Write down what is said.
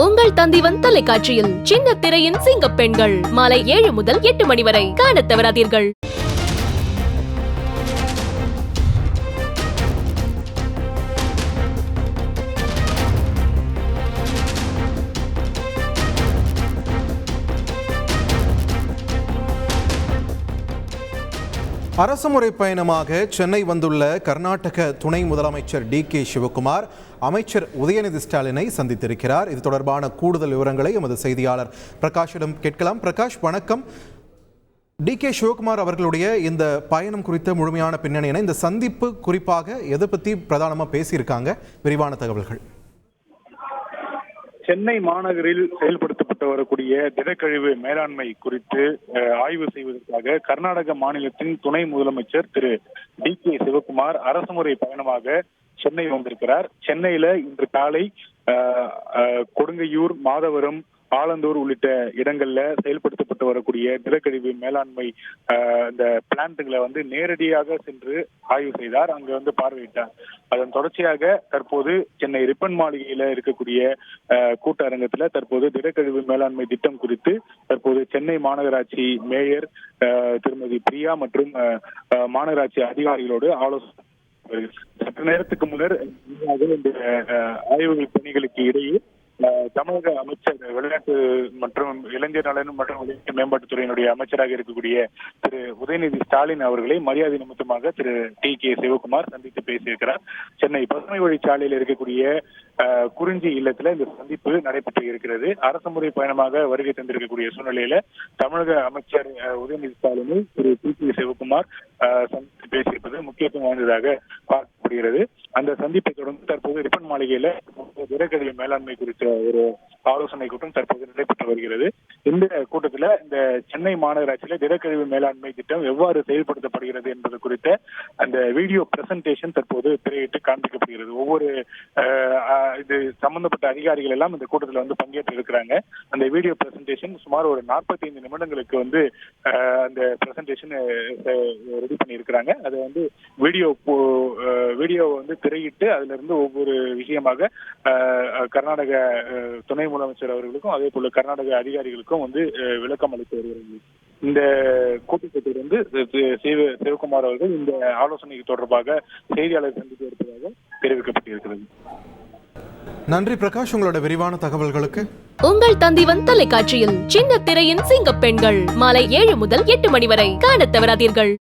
உங்கள் தந்திவன் தொலைக்காட்சியில் சின்ன திரையின் சிங்கப் பெண்கள் மாலை 7 முதல் 8 மணி வரை காணத் தவறாதீர்கள். அரசுமுறை பயணமாக சென்னை வந்துள்ள கர்நாடக துணை முதலமைச்சர் டி.கே. சிவகுமார் அமைச்சர் உதயநிதி ஸ்டாலினை சந்தித்திருக்கிறார். இது தொடர்பான கூடுதல் விவரங்களை எமது செய்தியாளர் பிரகாஷிடம் கேட்கலாம். பிரகாஷ், வணக்கம். டி.கே. சிவகுமார் அவர்களுடைய இந்த பயணம் குறித்த முழுமையான பின்னணி, இந்த சந்திப்பு குறிப்பாக எதை பற்றி பிரதானமாக பேசியிருக்காங்க? விரிவான தகவல்கள். சென்னை மாநகரில் செயல்படுத்தப்பட்டு வரக்கூடிய திடக்கழிவு மேலாண்மை குறித்து ஆய்வு செய்வதற்காக கர்நாடக மாநிலத்தின் துணை முதலமைச்சர் திரு டி.கே. சிவகுமார் அரசுமுறை பயணமாக சென்னை வந்திருக்கிறார். சென்னையில இன்று காலை கொடுங்கையூர், மாதவரம், ஆலந்தூர் உள்ளிட்ட இடங்கள்ல செயல்படுத்தப்பட்டு வரக்கூடிய திடக்கழிவு மேலாண்மை இந்த பிளான்ட்டுகளை நேரடியாக சென்று ஆய்வு செய்தார். அங்க பார்வையிட்டார். அதன் தொடர்ச்சியாக தற்போது சென்னை ரிப்பன் மாளிகையில இருக்கக்கூடிய கூட்டரங்கத்துல தற்போது திடக்கழிவு மேலாண்மை திட்டம் குறித்து தற்போது சென்னை மாநகராட்சி மேயர் திருமதி பிரியா மற்றும் மாநகராட்சி அதிகாரிகளோடு ஆலோசனை சற்று நேரத்துக்கு முன்னர் இந்த ஆய்வு பணிகளுக்கு இடையே தமிழக அமைச்சர் விளையாட்டு மற்றும் இளைஞர் நலன் மற்றும் விளையாட்டு மேம்பாட்டுத்துறையினுடைய அமைச்சராக இருக்கக்கூடிய திரு உதயநிதி ஸ்டாலின் அவர்களை மரியாதை நிமித்தமாக திரு டி.கே. சிவகுமார் சந்தித்து பேசியிருக்கிறார். சென்னை பசுமை வழிச்சாலையில் இருக்கக்கூடிய குறிஞ்சி இல்லத்துல இந்த சந்திப்பு நடைபெற்று இருக்கிறது. அரசுமுறை பயணமாக வருகை தந்திருக்கக்கூடிய சூழ்நிலையில தமிழக அமைச்சர் உதயநிதி ஸ்டாலினை திரு டி.கே. சிவகுமார் சந்தித்து பேசியிருப்பது முக்கியத்துவம் வாய்ந்ததாக பார்க்கப்படுகிறது. அந்த சந்திப்பை தொடர்ந்து தற்போது ரிப்பன் மாளிகையில திடக்கழிவு மேலாண்மை குறித்த ஒரு ஆலோசனை கூட்டம் தற்போது நடைபெற்று வருகிறது. இந்த கூட்டத்துல இந்த சென்னை மாநகராட்சியில திடக்கழிவு மேலாண்மை திட்டம் எவ்வாறு செயல்படுத்தப்படுகிறது என்பது குறித்த அந்த வீடியோ பிரசன்டேஷன் தற்போது திரையிட்டு காண்பிக்கப்படுகிறது. ஒவ்வொரு இது சம்பந்தப்பட்ட அதிகாரிகள் எல்லாம் இந்த கூட்டத்தில் பங்கேற்று இருக்கிறாங்க. அந்த வீடியோ பிரசன்டேஷன் சுமார் ஒரு 45 நிமிடங்களுக்கு அந்த பிரசன்டேஷன் ரெடி பண்ணி இருக்கிறாங்க. அதை வீடியோ திரையிட்டு அதுல இருந்து ஒவ்வொரு விஷயமாக கர்நாடக துணை முதலமைச்சர் அவர்களுக்கும் அதே போல கர்நாடக அதிகாரிகளுக்கும் விளக்கம் அளித்து வருகிறது. இந்த கூட்டத்தில் சிவகுமார் அவர்கள் இந்த ஆலோசனை தொடர்பாக செய்தியாளர் சந்தித்து இருப்பதாக தெரிவிக்கப்பட்டிருக்கிறது. நன்றி பிரகாஷ், உங்களோட விரிவான தகவல்களுக்கு. உங்கள் தந்திவன் தொலைக்காட்சியில் சின்ன திரையின் சிங்கப் பெண்கள் மாலை 7 முதல் 8 மணி வரை காணத் தவறாதீர்கள்.